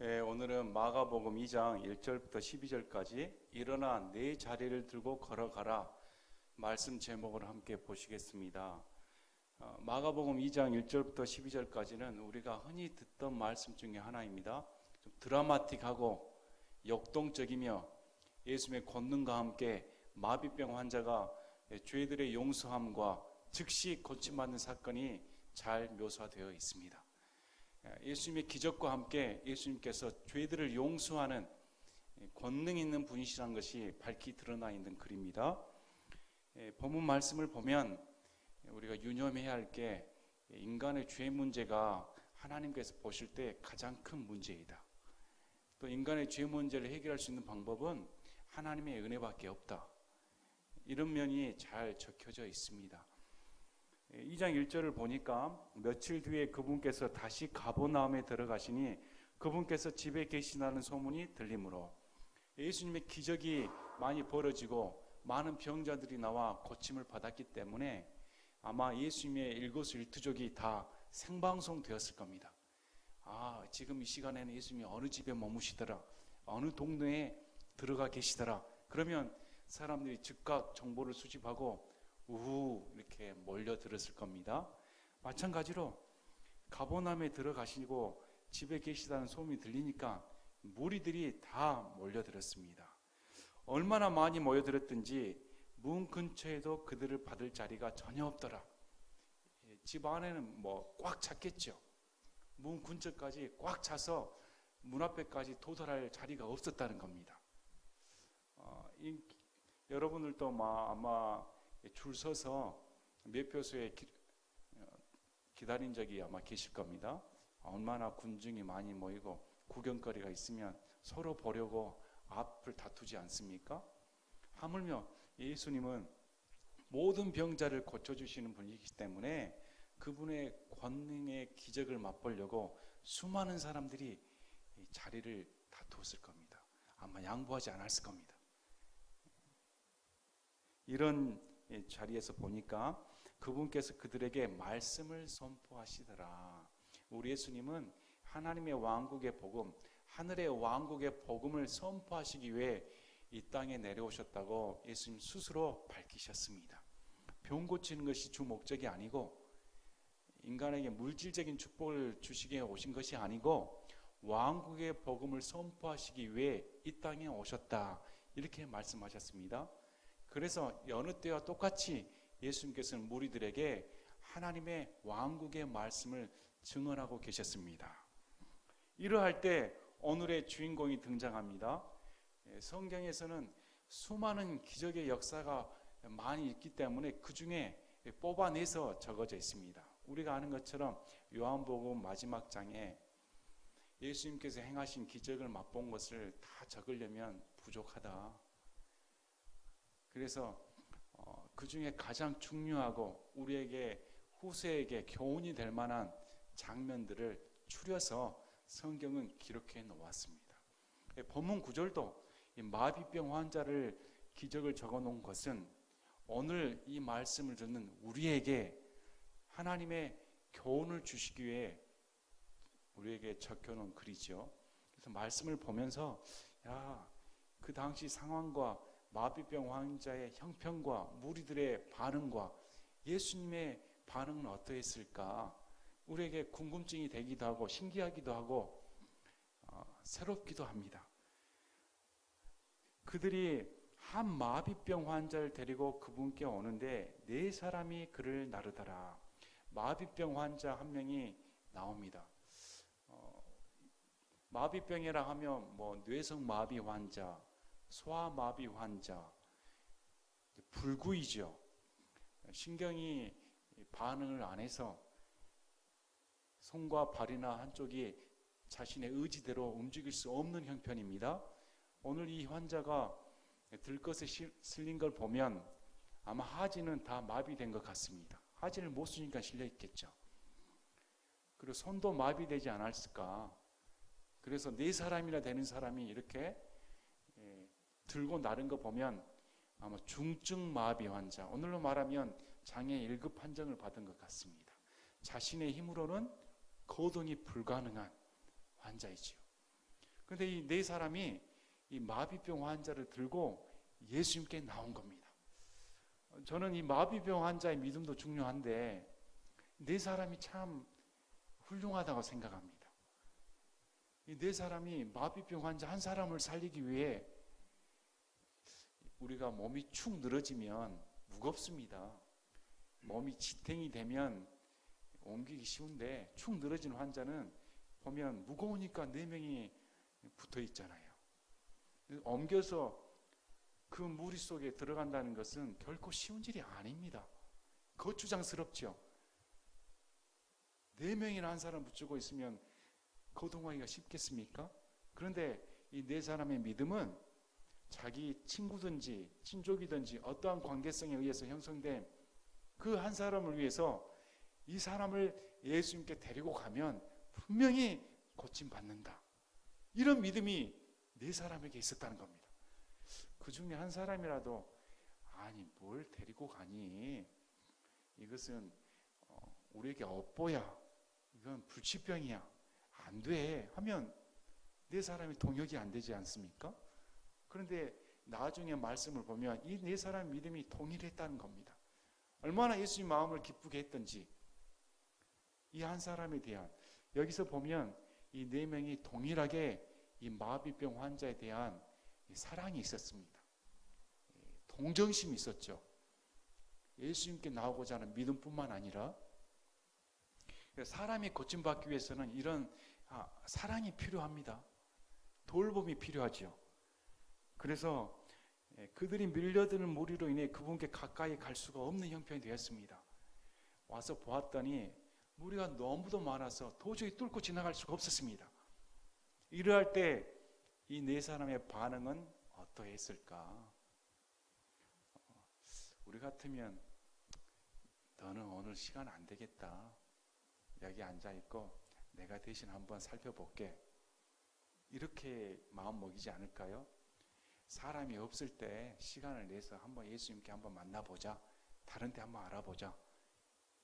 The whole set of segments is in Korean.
오늘은 마가복음 2장 1절부터 12절까지 일어나 네 자리를 들고 걸어가라 말씀 제목을 함께 보시겠습니다. 마가복음 2장 1절부터 12절까지는 우리가 흔히 듣던 말씀 중에 하나입니다. 좀 드라마틱하고 역동적이며 예수님의 권능과 함께 마비병 환자가 죄들의 용서함과 즉시 고침받는 사건이 잘 묘사되어 있습니다. 예수님의 기적과 함께 예수님께서 죄들을 용서하는 권능 있는 분이시라는 것이 밝히 드러나 있는 글입니다. 본문 말씀을 보면 우리가 유념해야 할 게 인간의 죄 문제가 하나님께서 보실 때 가장 큰 문제이다. 또 인간의 죄 문제를 해결할 수 있는 방법은 하나님의 은혜밖에 없다. 이런 면이 잘 적혀져 있습니다. 2장 1절을 보니까 며칠 뒤에 그분께서 다시 가버나움에 들어가시니 그분께서 집에 계시다는 소문이 들리므로 예수님의 기적이 많이 벌어지고 많은 병자들이 나와 고침을 받았기 때문에 아마 예수님의 일거수일투족이 다 생방송 되었을 겁니다. 지금 이 시간에는 예수님이 어느 집에 머무시더라, 어느 동네에 들어가 계시더라. 그러면 사람들이 즉각 정보를 수집하고 우후 이렇게 몰려들었을 겁니다. 마찬가지로 가버나움에 들어가시고 집에 계시다는 소문이 들리니까 무리들이 다 몰려들었습니다. 얼마나 많이 모여들었든지 문 근처에도 그들을 받을 자리가 전혀 없더라. 집 안에는 꽉 찼겠죠. 문 근처까지 꽉 차서 문 앞에까지 도달할 자리가 없었다는 겁니다. 여러분들도 아마 줄 서서 매표소에 기다린 적이 아마 계실 겁니다. 얼마나 군중이 많이 모이고 구경거리가 있으면 서로 보려고 앞을 다투지 않습니까? 하물며 예수님은 모든 병자를 고쳐주시는 분이기 때문에 그분의 권능의 기적을 맛보려고 수많은 사람들이 자리를 다투었을 겁니다. 아마 양보하지 않았을 겁니다. 이런 자리에서 보니까 그분께서 그들에게 말씀을 선포하시더라. 우리 예수님은 하나님의 왕국의 복음, 하늘의 왕국의 복음을 선포하시기 위해 이 땅에 내려오셨다고 예수님 스스로 밝히셨습니다. 병 고치는 것이 주 목적이 아니고 인간에게 물질적인 축복을 주시기 위해 오신 것이 아니고 왕국의 복음을 선포하시기 위해 이 땅에 오셨다. 이렇게 말씀하셨습니다. 그래서 여느 때와 똑같이 예수님께서는 무리들에게 하나님의 왕국의 말씀을 증언하고 계셨습니다. 이러할 때 오늘의 주인공이 등장합니다. 성경에서는 수많은 기적의 역사가 많이 있기 때문에 그 중에 뽑아내서 적어져 있습니다. 우리가 아는 것처럼 요한복음 마지막 장에 예수님께서 행하신 기적을 맛본 것을 다 적으려면 부족하다. 그래서 그 중에 가장 중요하고 우리에게 후세에게 교훈이 될 만한 장면들을 추려서 성경은 기록해 놓았습니다. 본문 구절도 이 마비병 환자를 기적을 적어 놓은 것은 오늘 이 말씀을 듣는 우리에게 하나님의 교훈을 주시기 위해 우리에게 적혀 놓은 글이죠. 그래서 말씀을 보면서 그 당시 상황과 마비병 환자의 형편과 무리들의 반응과 예수님의 반응은 어떠했을까? 우리에게 궁금증이 되기도 하고 신기하기도 하고 새롭기도 합니다. 그들이 한 마비병 환자를 데리고 그분께 오는데 네 사람이 그를 나르더라. 마비병 환자 한 명이 나옵니다. 마비병이라 하면 뇌성 마비 환자, 소아마비 환자, 불구이죠. 신경이 반응을 안 해서 손과 발이나 한쪽이 자신의 의지대로 움직일 수 없는 형편입니다. 오늘 이 환자가 들것에 실린 걸 보면 아마 하지는 다 마비된 것 같습니다. 하지를 못 쓰니까 실려 있겠죠. 그리고 손도 마비되지 않았을까. 그래서 네 사람이나 되는 사람이 이렇게 들고 나른 거 보면 아마 중증 마비 환자, 오늘로 말하면 장애 1급 판정을 받은 것 같습니다. 자신의 힘으로는 거동이 불가능한 환자이지요. 그런데 이 네 사람이 이 마비병 환자를 들고 예수님께 나온 겁니다. 저는 이 마비병 환자의 믿음도 중요한데 네 사람이 참 훌륭하다고 생각합니다. 이 네 사람이 마비병 환자 한 사람을 살리기 위해, 우리가 몸이 축 늘어지면 무겁습니다. 몸이 지탱이 되면 옮기기 쉬운데 축 늘어진 환자는 보면 무거우니까 네 명이 붙어 있잖아요. 옮겨서 그 무리 속에 들어간다는 것은 결코 쉬운 일이 아닙니다. 거추장스럽죠. 네 명이나 한 사람 붙이고 있으면 거동하기가 쉽겠습니까? 그런데 이 네 사람의 믿음은 자기 친구든지 친족이든지 어떠한 관계성에 의해서 형성된 그 한 사람을 위해서 이 사람을 예수님께 데리고 가면 분명히 고침받는다. 이런 믿음이 네 사람에게 있었다는 겁니다. 그 중에 한 사람이라도 아니 뭘 데리고 가니? 이것은 우리에게 업보야. 이건 불치병이야. 안 돼. 하면 네 사람이 동역이 안 되지 않습니까? 그런데 나중에 말씀을 보면 이 네 사람의 믿음이 동일했다는 겁니다. 얼마나 예수님 마음을 기쁘게 했던지 이 한 사람에 대한, 여기서 보면 이 네 명이 동일하게 이 마비병 환자에 대한 사랑이 있었습니다. 동정심이 있었죠. 예수님께 나오고자 하는 믿음뿐만 아니라 사람이 고침받기 위해서는 이런 사랑이 필요합니다. 돌봄이 필요하죠. 그래서 그들이 밀려드는 무리로 인해 그분께 가까이 갈 수가 없는 형편이 되었습니다. 와서 보았더니 무리가 너무도 많아서 도저히 뚫고 지나갈 수가 없었습니다. 이러할 때 이 네 사람의 반응은 어떠했을까? 우리 같으면 너는 오늘 시간 안 되겠다. 여기 앉아있고 내가 대신 한번 살펴볼게. 이렇게 마음 먹이지 않을까요? 사람이 없을 때 시간을 내서 한번 예수님께 한번 만나보자. 다른 데 한번 알아보자.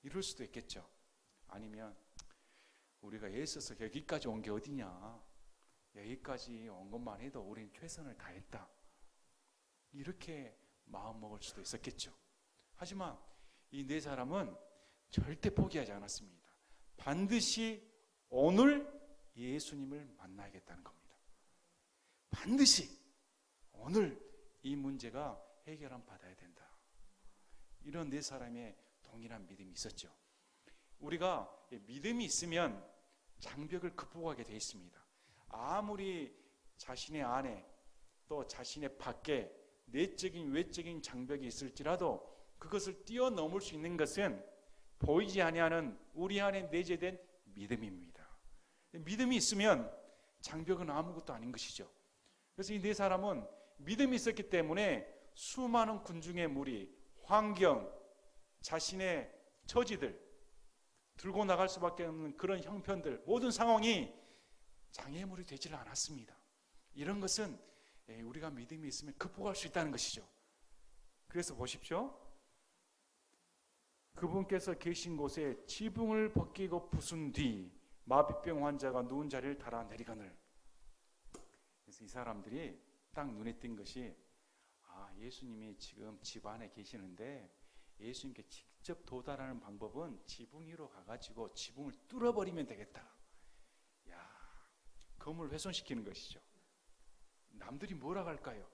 이럴 수도 있겠죠. 아니면 우리가 애써서 여기까지 온 게 어디냐. 여기까지 온 것만 해도 우린 최선을 다했다. 이렇게 마음 먹을 수도 있었겠죠. 하지만 이 네 사람은 절대 포기하지 않았습니다. 반드시 오늘 예수님을 만나야겠다는 겁니다. 반드시 오늘 이 문제가 해결함 받아야 된다. 이런 네 사람의 동일한 믿음이 있었죠. 우리가 믿음이 있으면 장벽을 극복하게 되어 있습니다. 아무리 자신의 안에 또 자신의 밖에 내적인 외적인 장벽이 있을지라도 그것을 뛰어넘을 수 있는 것은 보이지 아니하는 우리 안에 내재된 믿음입니다. 믿음이 있으면 장벽은 아무것도 아닌 것이죠. 그래서 이 네 사람은 믿음이 있었기 때문에 수많은 군중의 무리, 환경, 자신의 처지들, 들고 나갈 수밖에 없는 그런 형편들, 모든 상황이 장애물이 되지를 않았습니다. 이런 것은 우리가 믿음이 있으면 극복할 수 있다는 것이죠. 그래서 보십시오. 그분께서 계신 곳에 지붕을 벗기고 부순 뒤 마비병 환자가 누운 자리를 달아 내리거늘. 그래서 이 사람들이 딱 눈에 띈 것이 예수님이 지금 집 안에 계시는데 예수님께 직접 도달하는 방법은 지붕 위로 가가지고 지붕을 뚫어버리면 되겠다. 건물을 훼손시키는 것이죠. 남들이 뭐라 할까요?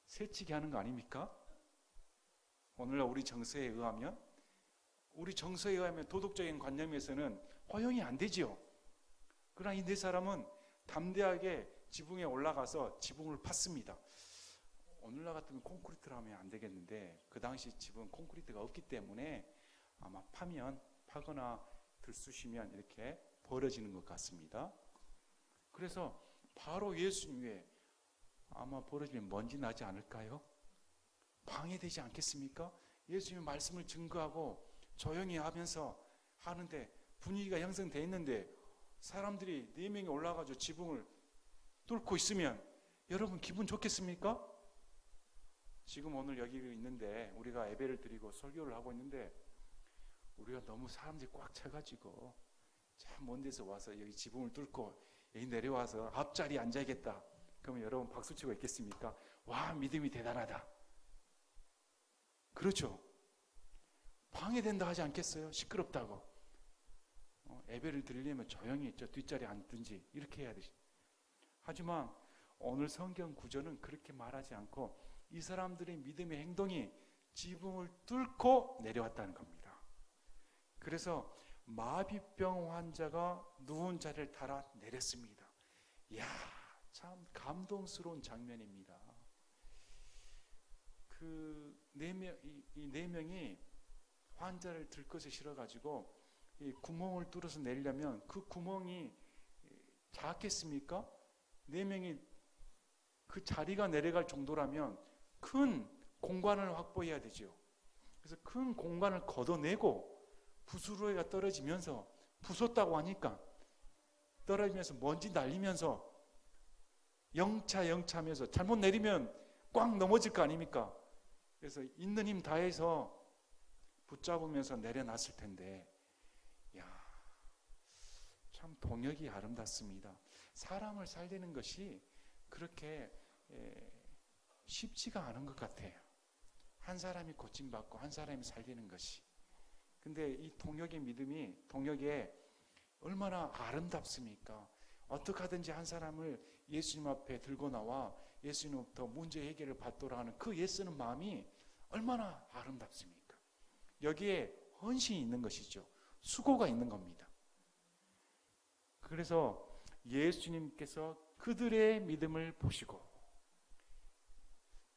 새치기 하는 거 아닙니까? 오늘날 우리 정서에 의하면 도덕적인 관념에서는 허용이 안 되지요. 그러나 이 네 사람은 담대하게 지붕에 올라가서 지붕을 팠습니다. 오늘날 같으면 콘크리트로 하면 안 되겠는데 그 당시 집은 콘크리트가 없기 때문에 아마 파거나 들쑤시면 이렇게 벌어지는 것 같습니다. 그래서 바로 예수님 위에 아마 벌어지면 먼지 나지 않을까요? 방해되지 않겠습니까? 예수님의 말씀을 증거하고 조용히 하면서 하는데 분위기가 형성되어 있는데 사람들이 4명이 올라가서 지붕을 뚫고 있으면 여러분 기분 좋겠습니까? 지금 오늘 여기 있는데 우리가 예배를 드리고 설교를 하고 있는데 우리가 너무 사람들이 꽉 차가지고 참 먼 데서 와서 여기 지붕을 뚫고 여기 내려와서 앞자리에 앉아야겠다. 그러면 여러분 박수치고 있겠습니까? 와, 믿음이 대단하다. 그렇죠? 방해된다 하지 않겠어요? 시끄럽다고. 예배를 드리려면 조용히 저 뒷자리에 앉든지 이렇게 해야 되지. 하지만 오늘 성경 구절은 그렇게 말하지 않고 이 사람들의 믿음의 행동이 지붕을 뚫고 내려왔다는 겁니다. 그래서 마비병 환자가 누운 자리를 따라 내렸습니다. 이야, 참 감동스러운 장면입니다. 이 네 명이 환자를 들것에 실어가지고 이 구멍을 뚫어서 내리려면 그 구멍이 작겠습니까? 네 명이 그 자리가 내려갈 정도라면 큰 공간을 확보해야 되죠. 그래서 큰 공간을 걷어내고 부스러기가 떨어지면서 부쉈다고 하니까 떨어지면서 먼지 날리면서 영차하면서 잘못 내리면 꽉 넘어질 거 아닙니까? 그래서 있는 힘 다해서 붙잡으면서 내려놨을 텐데, 야, 참 동역이 아름답습니다. 사람을 살리는 것이 그렇게 쉽지가 않은 것 같아요. 한 사람이 고침받고 한 사람이 살리는 것이. 근데 이 동역의 믿음이 동역에 얼마나 아름답습니까? 어떻게 하든지 한 사람을 예수님 앞에 들고 나와 예수님부터 문제 해결을 받도록 하는 그 애쓰는 마음이 얼마나 아름답습니까? 여기에 헌신이 있는 것이죠. 수고가 있는 겁니다. 그래서 예수님께서 그들의 믿음을 보시고,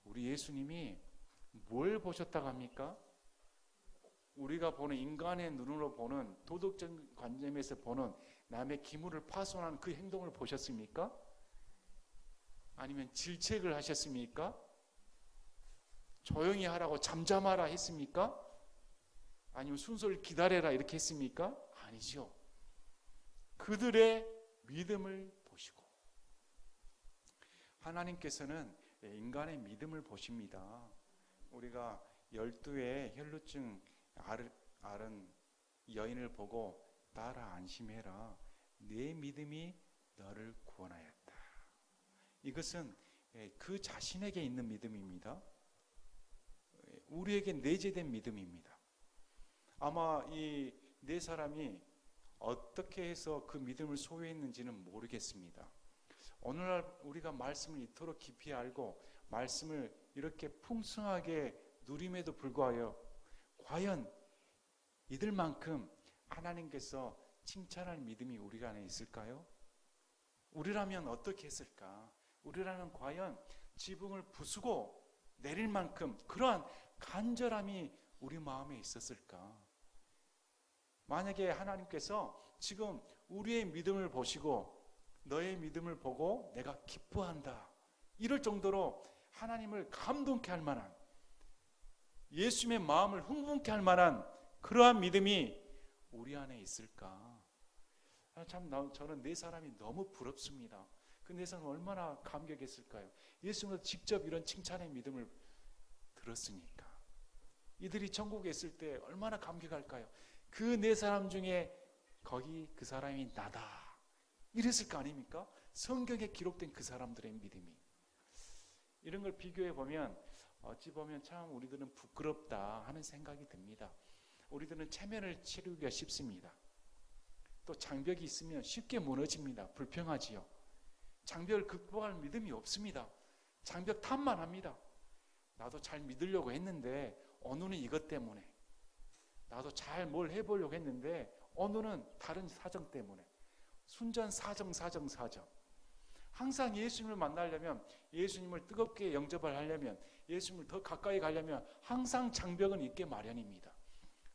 우리 예수님이 뭘 보셨다고 합니까? 우리가 보는 인간의 눈으로 보는 도덕적 관점에서 보는 남의 기물을 파손하는 그 행동을 보셨습니까? 아니면 질책을 하셨습니까? 조용히 하라고 잠잠하라 했습니까? 아니면 순서를 기다려라 이렇게 했습니까? 아니죠. 그들의 믿음을 보시고, 하나님께서는 인간의 믿음을 보십니다. 우리가 12의 혈루증 앓은 여인을 보고 따라 안심해라. 내 믿음이 너를 구원하였다. 이것은 그 자신에게 있는 믿음입니다. 우리에게 내재된 믿음입니다. 아마 이 네 사람이 어떻게 해서 그 믿음을 소유했는지는 모르겠습니다. 오늘날 우리가 말씀을 이토록 깊이 알고 말씀을 이렇게 풍성하게 누림에도 불구하여 과연 이들만큼 하나님께서 칭찬할 믿음이 우리 안에 있을까요? 우리라면 어떻게 했을까? 우리라면 과연 지붕을 부수고 내릴 만큼 그러한 간절함이 우리 마음에 있었을까? 만약에 하나님께서 지금 우리의 믿음을 보시고 너의 믿음을 보고 내가 기뻐한다, 이럴 정도로 하나님을 감동케 할 만한, 예수님의 마음을 흥분케 할 만한 그러한 믿음이 우리 안에 있을까? 저는 네 사람이 너무 부럽습니다. 그 네 사람은 얼마나 감격했을까요? 예수님은 직접 이런 칭찬의 믿음을 들었으니까. 이들이 천국에 있을 때 얼마나 감격할까요? 그 네 사람 중에 거기 그 사람이 나다, 이랬을 거 아닙니까? 성경에 기록된 그 사람들의 믿음이. 이런 걸 비교해 보면 어찌 보면 참 우리들은 부끄럽다 하는 생각이 듭니다. 우리들은 체면을 치르기가 쉽습니다. 또 장벽이 있으면 쉽게 무너집니다. 불평하지요. 장벽을 극복할 믿음이 없습니다. 장벽 탓만 합니다. 나도 잘 믿으려고 했는데 어느는 이것 때문에, 나도 잘 뭘 해보려고 했는데 어느는 다른 사정 때문에, 순전사정. 항상 예수님을 만나려면, 예수님을 뜨겁게 영접을 하려면, 예수님을 더 가까이 가려면 항상 장벽은 있게 마련입니다.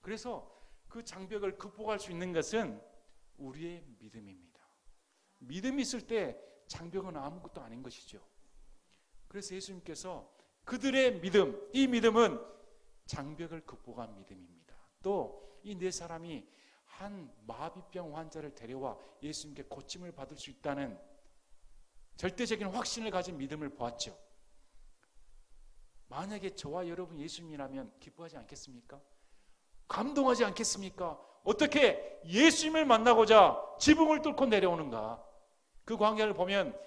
그래서 그 장벽을 극복할 수 있는 것은 우리의 믿음입니다. 믿음이 있을 때 장벽은 아무것도 아닌 것이죠. 그래서 예수님께서 그들의 믿음, 이 믿음은 장벽을 극복한 믿음입니다. 또 이 네 사람이 한 마비병 환자를 데려와 예수님께 고침을 받을 수 있다는 절대적인 확신을 가진 믿음을 보았죠. 만약에 저와 여러분 예수님이라면 기뻐하지 않겠습니까? 감동하지 않겠습니까? 어떻게 예수님을 만나고자 지붕을 뚫고 내려오는가? 그 광야를 보면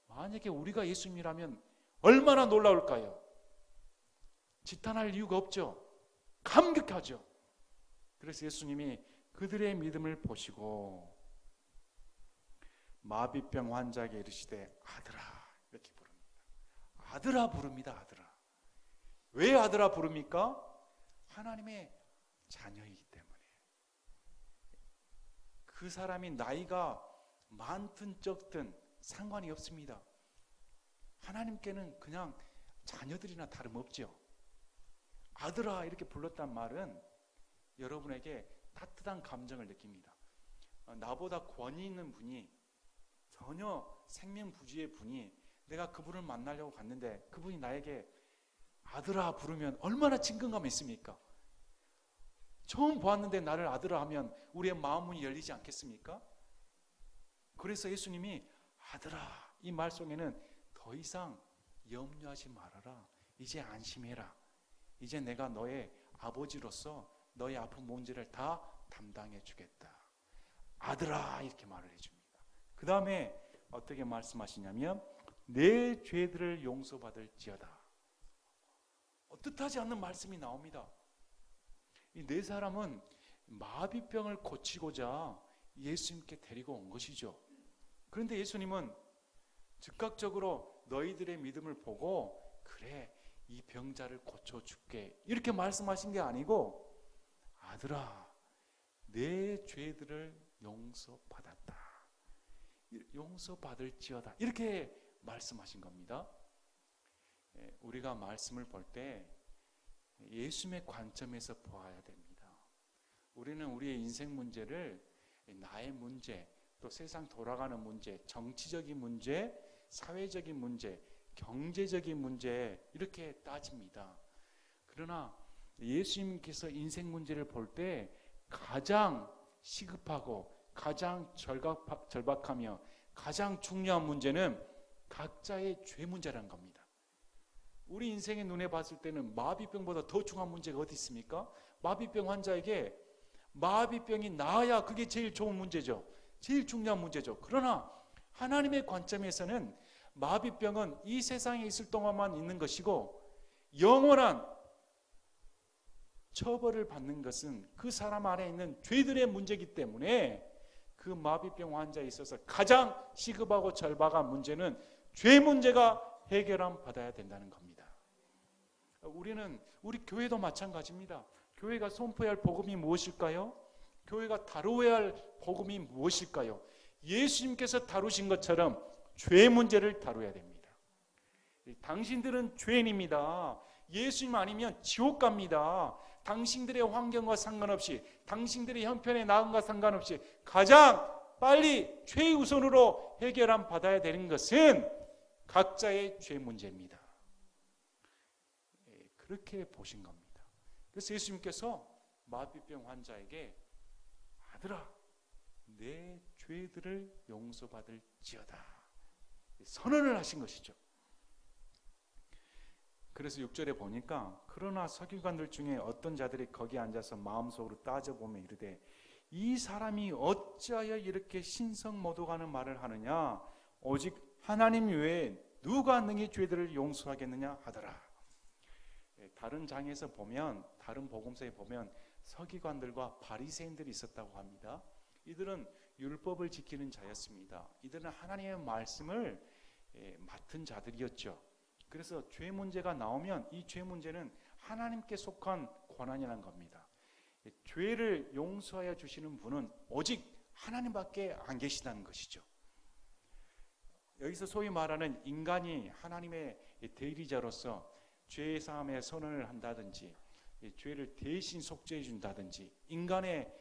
만약에 우리가 예수님이라면 얼마나 놀라울까요? 지탄할 이유가 없죠. 감격하죠. 그래서 예수님이 그들의 믿음을 보시고 마비병 환자에게 이르시되 아들아, 이렇게 부릅니다. 아들아 부릅니다. 아들아. 왜 아들아 부릅니까? 하나님의 자녀이기 때문에. 그 사람이 나이가 많든 적든 상관이 없습니다. 하나님께는 그냥 자녀들이나 다름없죠. 아들아 이렇게 불렀단 말은 여러분에게 따뜻한 감정을 느낍니다. 나보다 권위 있는 분이, 전혀 생명부주의 분이, 내가 그분을 만나려고 갔는데 그분이 나에게 아들아 부르면 얼마나 친근감이 있습니까? 처음 보았는데 나를 아들아 하면 우리의 마음문이 열리지 않겠습니까? 그래서 예수님이 아들아, 이 말 속에는 더 이상 염려하지 말아라. 이제 안심해라. 이제 내가 너의 아버지로서 너의 아픈 문제를 다 담당해 주겠다. 아들아, 이렇게 말을 해줍니다. 그 다음에 어떻게 말씀하시냐면 내 죄들을 용서받을지어다. 뜻하지 않는 말씀이 나옵니다. 이 네 사람은 마비병을 고치고자 예수님께 데리고 온 것이죠. 그런데 예수님은 즉각적으로 너희들의 믿음을 보고 그래, 이 병자를 고쳐줄게 이렇게 말씀하신 게 아니고 아들아, 내 죄들을 용서받았다. 용서받을지어다. 이렇게 말씀하신 겁니다. 우리가 말씀을 볼 때 예수님의 관점에서 보아야 됩니다. 우리는 우리의 인생 문제를 나의 문제, 또 세상 돌아가는 문제, 정치적인 문제, 사회적인 문제, 경제적인 문제 이렇게 따집니다. 그러나 예수님께서 인생 문제를 볼 때 가장 시급하고 가장 절박하며 가장 중요한 문제는 각자의 죄 문제라는 겁니다. 우리 인생의 눈에 봤을 때는 마비병보다 더 중요한 문제가 어디 있습니까? 마비병 환자에게 마비병이 나아야 그게 제일 좋은 문제죠. 제일 중요한 문제죠. 그러나 하나님의 관점에서는 마비병은 이 세상에 있을 동안만 있는 것이고 영원한 처벌을 받는 것은 그 사람 안에 있는 죄들의 문제이기 때문에 그 마비병 환자에 있어서 가장 시급하고 절박한 문제는 죄 문제가 해결함 받아야 된다는 겁니다. 우리 교회도 마찬가지입니다. 교회가 선포해야 할 복음이 무엇일까요? 교회가 다루어야 할 복음이 무엇일까요? 예수님께서 다루신 것처럼 죄 문제를 다루어야 됩니다. 당신들은 죄인입니다. 예수님 아니면 지옥 갑니다. 당신들의 환경과 상관없이, 당신들의 형편의 나음과 상관없이 가장 빨리 최우선으로 해결함 받아야 되는 것은 각자의 죄 문제입니다. 그렇게 보신 겁니다. 그래서 예수님께서 마비병 환자에게 아들아, 내 죄들을 용서받을지어다 선언을 하신 것이죠. 그래서 6절에 보니까 그러나 서기관들 중에 어떤 자들이 거기 앉아서 마음속으로 따져보며 이르되 이 사람이 어찌하여 이렇게 신성모독하는 말을 하느냐, 오직 하나님 외에 누가 능히 죄들을 용서하겠느냐 하더라. 다른 장에서 보면, 다른 복음서에 보면 서기관들과 바리새인들이 있었다고 합니다. 이들은 율법을 지키는 자였습니다. 이들은 하나님의 말씀을 맡은 자들이었죠. 그래서 죄 문제가 나오면 이 죄 문제는 하나님께 속한 권한이라는 겁니다. 죄를 용서하여 주시는 분은 오직 하나님밖에 안 계시다는 것이죠. 여기서 소위 말하는 인간이 하나님의 대리자로서 죄 사함의 선언을 한다든지 죄를 대신 속죄해 준다든지 인간의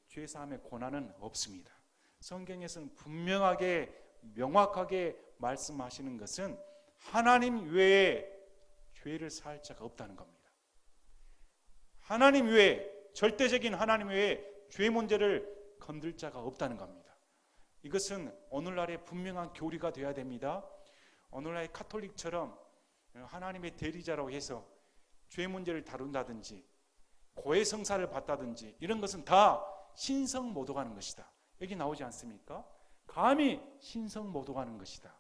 죄 사함의 권한은 없습니다. 성경에서는 분명하게 명확하게 말씀하시는 것은 하나님 외에 죄를 사할 자가 없다는 겁니다. 하나님 외에, 절대적인 하나님 외에 죄 문제를 건들 자가 없다는 겁니다. 이것은 오늘날의 분명한 교리가 되어야 됩니다. 오늘날의 카톨릭처럼 하나님의 대리자라고 해서 죄 문제를 다룬다든지 고해성사를 받다든지 이런 것은 다 신성모독하는 것이다. 여기 나오지 않습니까? 감히 신성모독하는 것이다.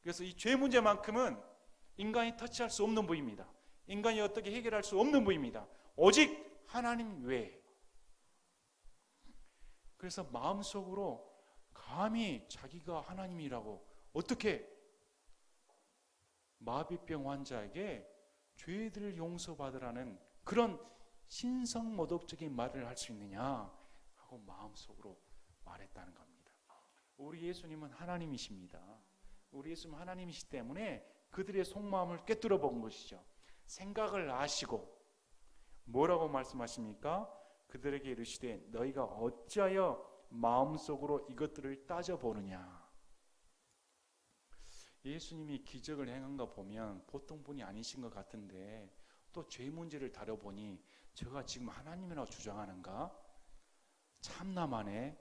그래서 이 죄 문제만큼은 인간이 터치할 수 없는 부위입니다. 인간이 어떻게 해결할 수 없는 부위입니다. 오직 하나님 외에. 그래서 마음속으로 감히 자기가 하나님이라고 어떻게 마비병 환자에게 죄들을 용서받으라는 그런 신성모독적인 말을 할 수 있느냐 하고 마음속으로 말했다는 겁니다. 우리 예수님은 하나님이십니다. 우리 예수님은 하나님이시기 때문에 그들의 속마음을 꿰뚫어 본 것이죠. 생각을 아시고 뭐라고 말씀하십니까? 그들에게 이르시되 너희가 어찌하여 마음속으로 이것들을 따져보느냐. 예수님이 기적을 행한 거 보면 보통 분이 아니신 것 같은데 또 죄 문제를 다뤄보니 제가 지금 하나님이라고 주장하는가? 참나만에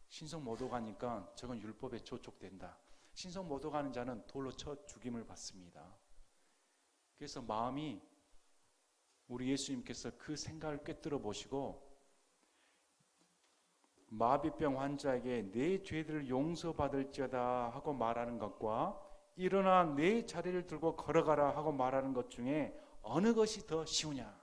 신성모독하니까 저건 율법에 저촉된다. 신성모독하는 자는 돌로 쳐 죽임을 받습니다. 그래서 마음이 우리 예수님께서 그 생각을 꿰뚫어 보시고 마비병 환자에게 내 죄들을 용서받을지어다 하고 말하는 것과 일어나 내 자리를 들고 걸어가라 하고 말하는 것 중에 어느 것이 더 쉬우냐?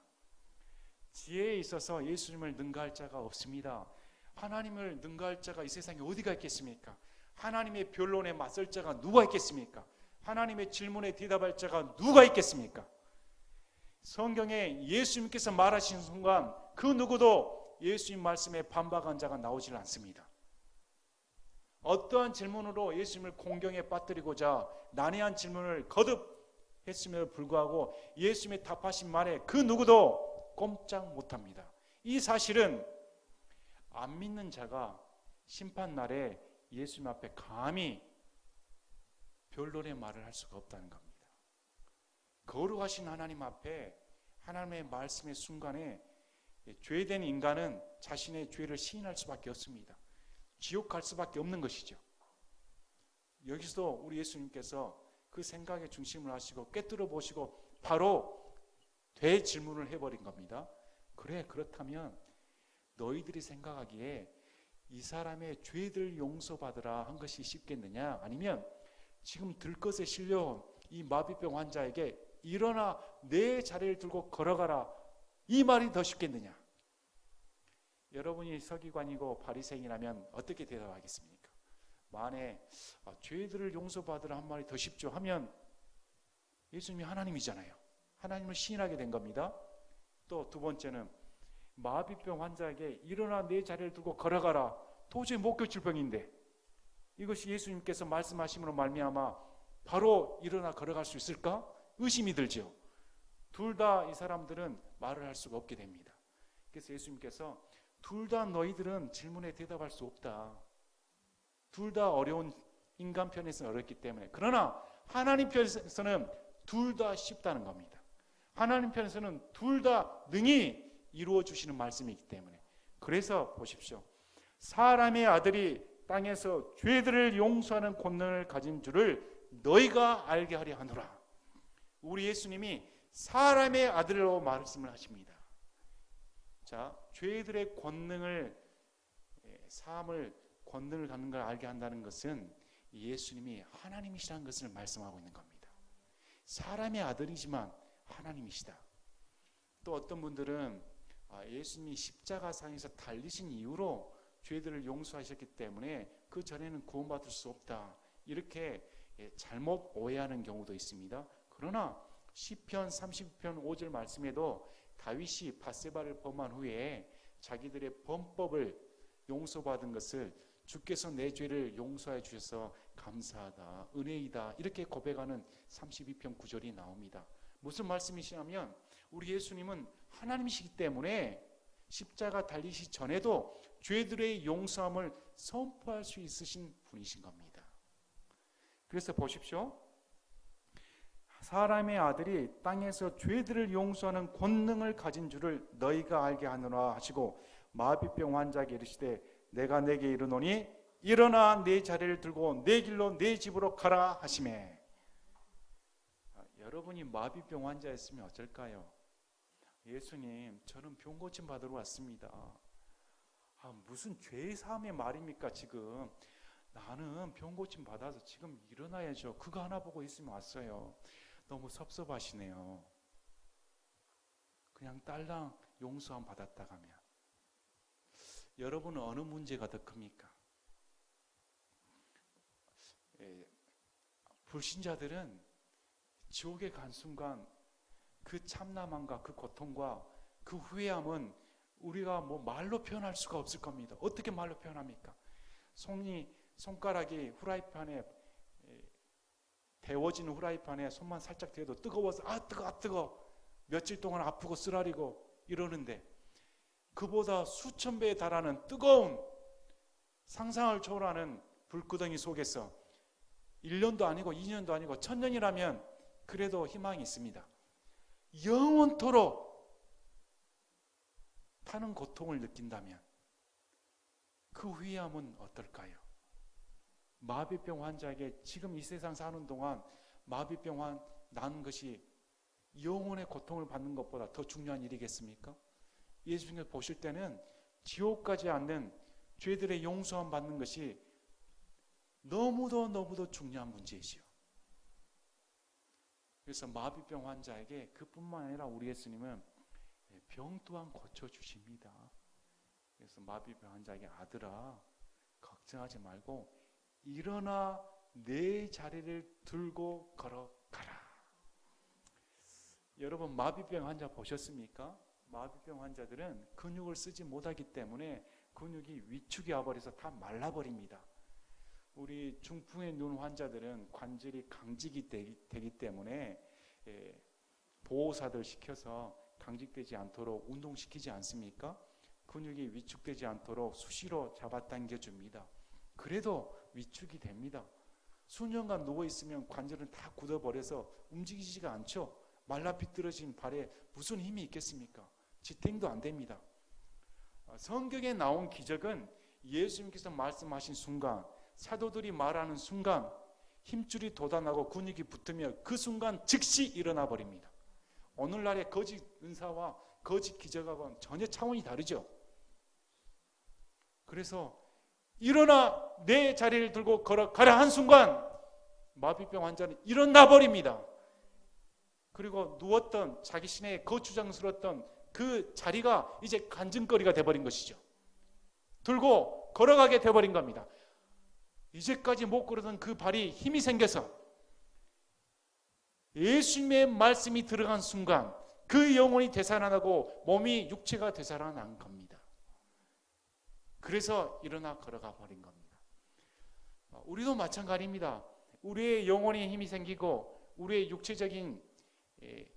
지혜에 있어서 예수님을 능가할 자가 없습니다. 하나님을 능가할 자가 이 세상에 어디가 있겠습니까? 하나님의 변론에 맞설 자가 누가 있겠습니까? 하나님의 질문에 대답할 자가 누가 있겠습니까? 성경에 예수님께서 말하신 순간 그 누구도 예수님 말씀에 반박한 자가 나오질 않습니다. 어떠한 질문으로 예수님을 공경에 빠뜨리고자 난해한 질문을 거듭했음에도 불구하고 예수님의 답하신 말에 그 누구도 꼼짝 못합니다. 이 사실은 안 믿는 자가 심판날에 예수님 앞에 감히 변론의 말을 할 수가 없다는 겁니다. 거룩하신 하나님 앞에 하나님의 말씀의 순간에 죄된 인간은 자신의 죄를 시인할 수밖에 없습니다. 지옥 갈 수밖에 없는 것이죠. 여기서도 우리 예수님께서 그 생각의 중심을 하시고 꿰뚫어 보시고 바로 대질문을 해버린 겁니다. 그래, 그렇다면 너희들이 생각하기에 이 사람의 죄들 용서받으라 한 것이 쉽겠느냐? 아니면 지금 들것에 실려 이 마비병 환자에게 일어나 내 자리를 들고 걸어가라 이 말이 더 쉽겠느냐? 여러분이 서기관이고 바리새인이라면 어떻게 대답하겠습니까? 만에 죄들을 용서받으라 한 말이 더 쉽죠 하면 예수님이 하나님이잖아요. 하나님을 시인하게 된 겁니다. 또 두 번째는 마비병 환자에게 일어나 내 자리를 두고 걸어가라. 도저히 못 고칠 병인데 이것이 예수님께서 말씀하심으로 말미암아 바로 일어나 걸어갈 수 있을까? 의심이 들죠. 둘 다 이 사람들은 말을 할 수가 없게 됩니다. 그래서 예수님께서 둘 다 너희들은 질문에 대답할 수 없다. 둘 다 어려운 인간 편에서는 어렵기 때문에 그러나 하나님 편에서는 둘 다 쉽다는 겁니다. 하나님 편에서는 둘 다 능히 이루어 주시는 말씀이기 때문에 그래서 보십시오. 사람의 아들이 땅에서 죄들을 용서하는 권능을 가진 줄을 너희가 알게 하려 하노라. 우리 예수님이 사람의 아들로 말씀을 하십니다. 자, 죄들의 권능을 사함을 권능을 갖는 걸 알게 한다는 것은 예수님이 하나님이시라는 것을 말씀하고 있는 겁니다. 사람의 아들이지만 하나님이시다. 또 어떤 분들은 예수님이 십자가상에서 달리신 이후로 죄들을 용서하셨기 때문에 그 전에는 구원받을 수 없다. 이렇게 잘못 오해하는 경우도 있습니다. 그러나 시편 30편 5절 말씀에도 다윗이 밧세바를 범한 후에 자기들의 범법을 용서받은 것을 주께서 내 죄를 용서해 주셔서 감사하다, 은혜이다 이렇게 고백하는 32편 9절이 나옵니다. 무슨 말씀이시냐면 우리 예수님은 하나님이시기 때문에 십자가 달리시 전에도 죄들의 용서함을 선포할 수 있으신 분이신 겁니다. 그래서 보십시오. 사람의 아들이 땅에서 죄들을 용서하는 권능을 가진 줄을 너희가 알게 하노라 하시고 마비병 환자에게 이르시되 내가 내게 이르노니 일어나 내 자리를 들고 내 길로 내 집으로 가라 하시매. 여러분이 마비병 환자였으면 어쩔까요? 예수님, 저는 병 고침 받으러 왔습니다. 무슨 죄 사함의 말입니까 지금. 나는 병 고침 받아서 지금 일어나야죠. 그거 하나 보고 있으면 왔어요. 너무 섭섭하시네요. 그냥 딸랑 용서함 받았다 가면. 여러분은 어느 문제가 더 큽니까? 불신자들은 지옥에 간 순간 그 참남함과 그 고통과 그 후회함은 우리가 뭐 말로 표현할 수가 없을 겁니다. 어떻게 말로 표현합니까? 손가락이 후라이팬에 데워진 후라이팬에 손만 살짝 대도 뜨거워서 뜨거 며칠 동안 아프고 쓰라리고 이러는데, 그보다 수천 배에 달하는 뜨거운 상상을 초월하는 불구덩이 속에서 1년도 아니고 2년도 아니고 1000년이라면 그래도 희망이 있습니다. 영원토록 타는 고통을 느낀다면 그 후회함은 어떨까요? 마비병 환자에게 지금 이 세상 사는 동안 마비병 나는 것이 영혼의 고통을 받는 것보다 더 중요한 일이겠습니까? 예수님을 보실 때는 지옥까지 않는 죄들의 용서함 받는 것이 너무도 중요한 문제이지요. 그래서 마비병 환자에게 그뿐만 아니라 우리 예수님은 병 또한 고쳐주십니다. 그래서 마비병 환자에게 아들아 걱정하지 말고 일어나 내 자리를 들고 걸어가라. 여러분 마비병 환자 보셨습니까? 마비병 환자들은 근육을 쓰지 못하기 때문에 근육이 위축이 와버려서 다 말라버립니다. 우리 중풍의 눈 환자들은 관절이 강직이 되기 때문에 보호사들 시켜서 강직되지 않도록 운동시키지 않습니까? 근육이 위축되지 않도록 수시로 잡아당겨 줍니다. 그래도 위축이 됩니다. 수년간 누워있으면 관절은 다 굳어버려서 움직이지가 않죠. 말라 비뚤어진 발에 무슨 힘이 있겠습니까? 지탱도 안 됩니다. 성경에 나온 기적은 예수님께서 말씀하신 순간, 사도들이 말하는 순간 힘줄이 돋아나고 근육이 붙으며 그 순간 즉시 일어나 버립니다. 오늘날의 거짓 은사와 거짓 기적하고는 전혀 차원이 다르죠. 그래서 일어나 내 자리를 들고 걸어가라 한 순간 마비병 환자는 일어나 버립니다. 그리고 누웠던 자기 신에 거추장스러웠던 그 자리가 이제 간증거리가 돼버린 것이죠. 들고 걸어가게 돼버린 겁니다. 이제까지 못 걸었던 그 발이 힘이 생겨서 예수님의 말씀이 들어간 순간 그 영혼이 되살아나고 몸이 육체가 되살아난 겁니다. 그래서 일어나 걸어가 버린 겁니다. 우리도 마찬가지입니다. 우리의 영혼에 힘이 생기고 우리의 육체적인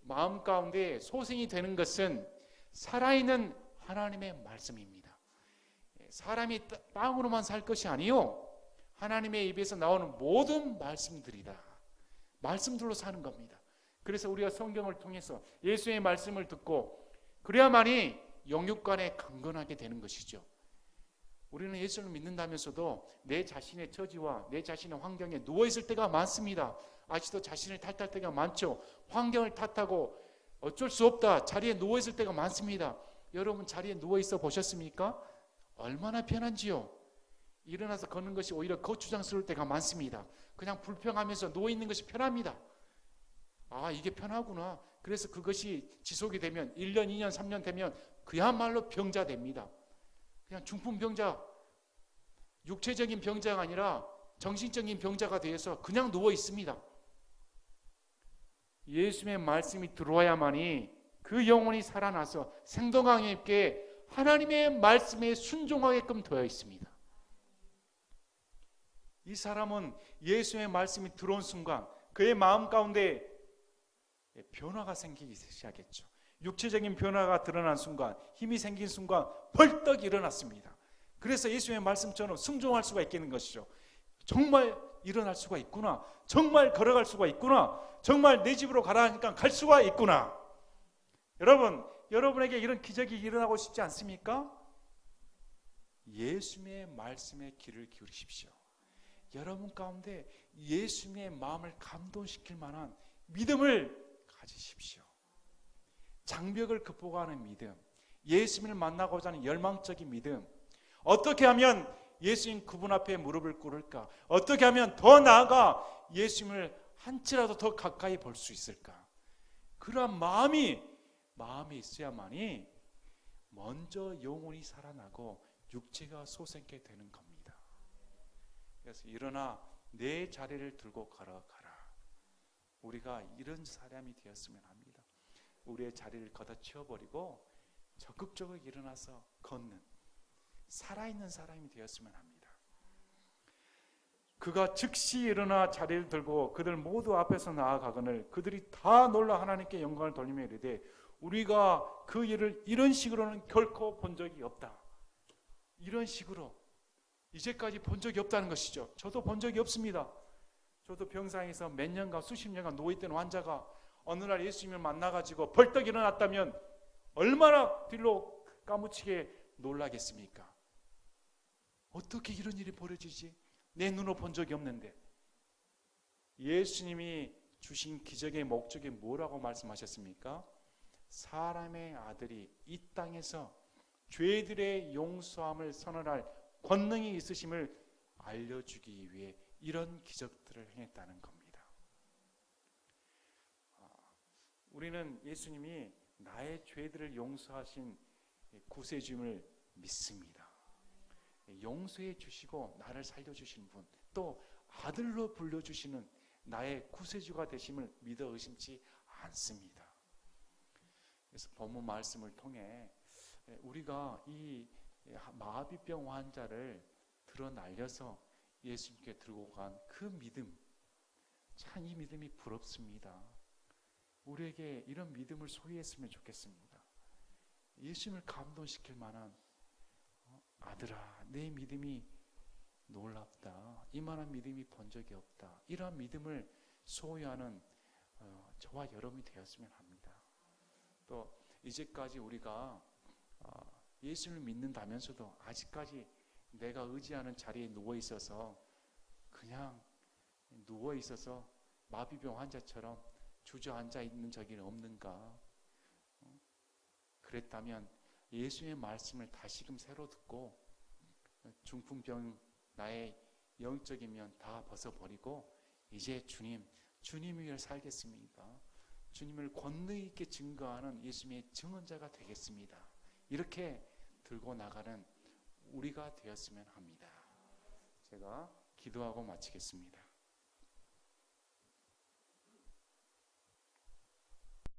마음 가운데 소생이 되는 것은 살아있는 하나님의 말씀입니다. 사람이 빵으로만 살 것이 아니요 하나님의 입에서 나오는 모든 말씀들이다. 말씀들로 사는 겁니다. 그래서 우리가 성경을 통해서 예수의 말씀을 듣고 그래야만이 영육간에 강건하게 되는 것이죠. 우리는 예수를 믿는다면서도 내 자신의 처지와 내 자신의 환경에 누워있을 때가 많습니다. 아직도 자신을 탓할 때가 많죠. 환경을 탓하고 어쩔 수 없다 자리에 누워있을 때가 많습니다. 여러분 자리에 누워있어 보셨습니까? 얼마나 편한지요. 일어나서 걷는 것이 오히려 거추장스러울 때가 많습니다. 그냥 불평하면서 누워있는 것이 편합니다. 이게 편하구나. 그래서 그것이 지속이 되면 1년, 2년, 3년 되면 그야말로 병자 됩니다. 그냥 중풍병자, 육체적인 병자가 아니라 정신적인 병자가 되어서 그냥 누워 있습니다. 예수님의 말씀이 들어와야만이 그 영혼이 살아나서 생동감 있게 하나님의 말씀에 순종하게끔 되어 있습니다. 이 사람은 예수의 말씀이 들어온 순간 그의 마음 가운데 변화가 생기기 시작했죠. 육체적인 변화가 드러난 순간, 힘이 생긴 순간 벌떡 일어났습니다. 그래서 예수의 말씀처럼 순종할 수가 있겠는 것이죠. 정말 일어날 수가 있구나. 정말 걸어갈 수가 있구나. 정말 내 집으로 가라 하니까 갈 수가 있구나. 여러분에게 이런 기적이 일어나고 싶지 않습니까? 예수님의 말씀에 귀를 기울이십시오. 여러분 가운데 예수님의 마음을 감동시킬 만한 믿음을 가지십시오. 장벽을 극복하는 믿음, 예수님을 만나고자 하는 열망적인 믿음, 어떻게 하면 예수님 그분 앞에 무릎을 꿇을까? 어떻게 하면 더 나아가 예수님을 한치라도 더 가까이 볼 수 있을까? 그러한 마음이 있어야만이 먼저 영혼이 살아나고 육체가 솟게 되는 겁니다. 그래서 일어나 내 자리를 들고 걸어가라. 우리가 이런 사람이 되었으면 합니다. 우리의 자리를 걷어치워버리고 적극적으로 일어나서 걷는 살아있는 사람이 되었으면 합니다. 그가 즉시 일어나 자리를 들고 그들 모두 앞에서 나아가거늘 그들이 다 놀라 하나님께 영광을 돌리며 이르되 우리가 그 일을 이런 식으로는 결코 본 적이 없다. 이런 식으로 이제까지 본 적이 없다는 것이죠. 저도 본 적이 없습니다. 저도 병상에서 몇 년간 수십 년간 누워있던 환자가 어느 날 예수님을 만나가지고 벌떡 일어났다면 얼마나 뒤로 까무치게 놀라겠습니까? 어떻게 이런 일이 벌어지지? 내 눈으로 본 적이 없는데. 예수님이 주신 기적의 목적이 뭐라고 말씀하셨습니까? 사람의 아들이 이 땅에서 죄들의 용서함을 선언할 권능이 있으심을 알려주기 위해 이런 기적들을 행했다는 겁니다. 우리는 예수님이 나의 죄들을 용서하신 구세주임을 믿습니다. 용서해 주시고 나를 살려주신 분, 또 아들로 불러주시는 나의 구세주가 되심을 믿어 의심치 않습니다. 그래서 본문 말씀을 통해 우리가 이 마비병 환자를 들어 날려서 예수님께 들고 간 그 믿음, 참 이 믿음이 부럽습니다. 우리에게 이런 믿음을 소유했으면 좋겠습니다. 예수님을 감동시킬 만한 아들아, 내 믿음이 놀랍다. 이만한 믿음이 본 적이 없다. 이러한 믿음을 소유하는 저와 여러분이 되었으면 합니다. 또 이제까지 우리가 예수를 믿는다면서도 아직까지 내가 의지하는 자리에 누워있어서 그냥 누워있어서 마비병 환자처럼 주저앉아 있는 적이 없는가? 그랬다면 예수의 말씀을 다시금 새로 듣고 중풍병 나의 영적인 면 다 벗어버리고 이제 주님 위해 살겠습니다. 주님을 권능 있게 증거하는 예수님의 증언자가 되겠습니다. 이렇게 들고 나가는 우리가 되었으면 합니다. 제가 기도하고 마치겠습니다.